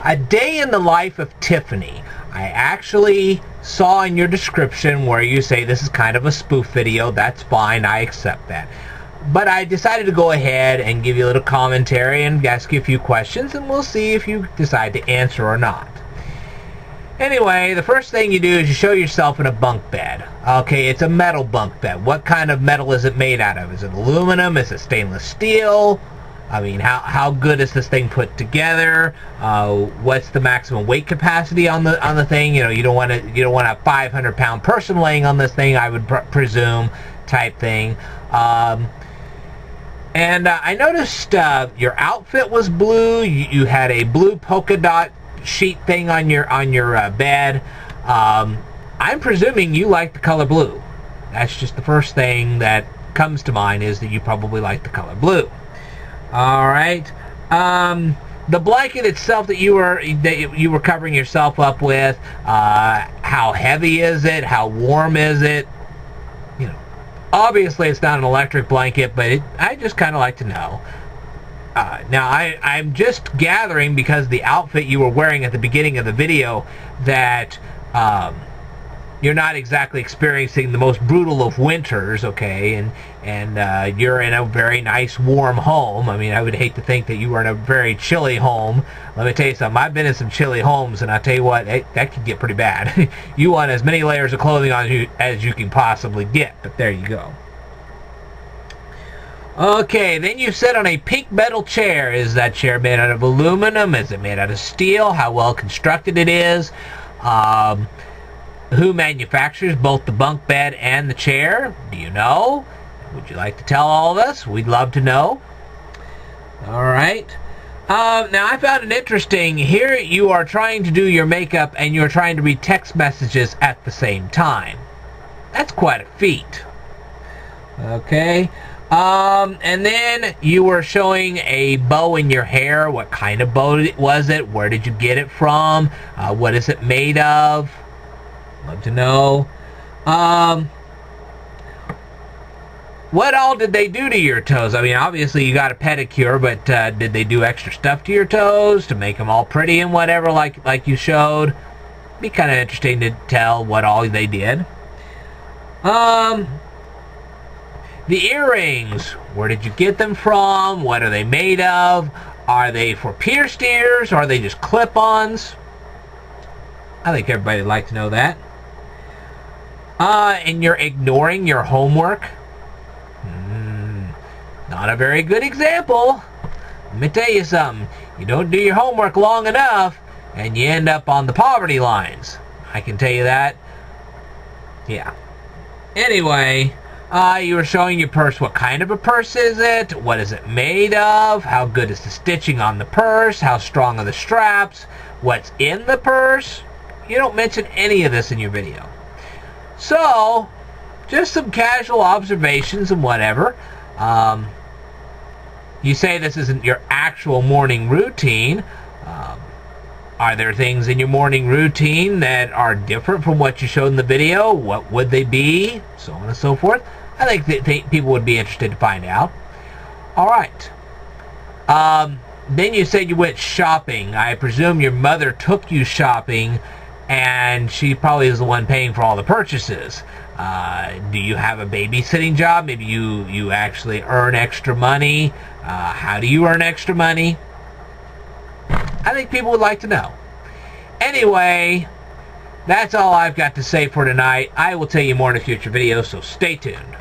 A day in the life of Tiffany. I actually saw in your description where you say this is kind of a spoof video. That's fine. I accept that. But I decided to go ahead and give you a little commentary and ask you a few questions, and we'll see if you decide to answer or not. Anyway, the first thing you do is you show yourself in a bunk bed. Okay, it's a metal bunk bed. What kind of metal is it made out of? Is it aluminum? Is it stainless steel? I mean, how good is this thing put together? What's the maximum weight capacity on the thing? You know, you don't want a 500-pound person laying on this thing, I would presume, type thing. And I noticed your outfit was blue. You had a blue polka dot sheet thing on your bed. I'm presuming you like the color blue. That's just the first thing that comes to mind, is that you probably like the color blue. All right. The blanket itself that you were covering yourself up with, how heavy is it? How warm is it? You know, obviously it's not an electric blanket, but I just kind of like to know. Now, I'm just gathering, because the outfit you were wearing at the beginning of the video, that you're not exactly experiencing the most brutal of winters, okay? And you're in a very nice, warm home. I mean, I would hate to think that you were in a very chilly home. Let me tell you something. I've been in some chilly homes, and I'll tell you what, that can get pretty bad. You want as many layers of clothing on you as you can possibly get, but there you go. Okay, then you sit on a pink metal chair. Is that chair made out of aluminum? Is it made out of steel? How well constructed it is? Who manufactures both the bunk bed and the chair? Do you know? Would you like to tell all of us? We'd love to know. All right. Now, I found it interesting. Here you are trying to do your makeup, and you're trying to read text messages at the same time. That's quite a feat. Okay. And then you were showing a bow in your hair. What kind of bow was it? Where did you get it from? What is it made of? Love to know. What all did they do to your toes? I mean, obviously you got a pedicure, but did they do extra stuff to your toes to make them all pretty and whatever, like you showed? Be kind of interesting to tell what all they did. The earrings, where did you get them from? What are they made of? Are they for pierced ears, or are they just clip-ons? I think everybody would like to know that. And you're ignoring your homework? Not a very good example. Let me tell you something. You don't do your homework long enough, and you end up on the poverty lines. I can tell you that. Yeah. Anyway, you were showing your purse. What kind of a purse is it? What is it made of? How good is the stitching on the purse? How strong are the straps? What's in the purse? You don't mention any of this in your video. So, just some casual observations and whatever. You say this isn't your actual morning routine. Are there things in your morning routine that are different from what you showed in the video? What would they be? So on and so forth. I think that people would be interested to find out. All right. Then you said you went shopping. I presume your mother took you shopping, and she probably is the one paying for all the purchases. Do you have a babysitting job? Maybe you actually earn extra money. How do you earn extra money? I think people would like to know. Anyway, that's all I've got to say for tonight. I will tell you more in a future video, so stay tuned.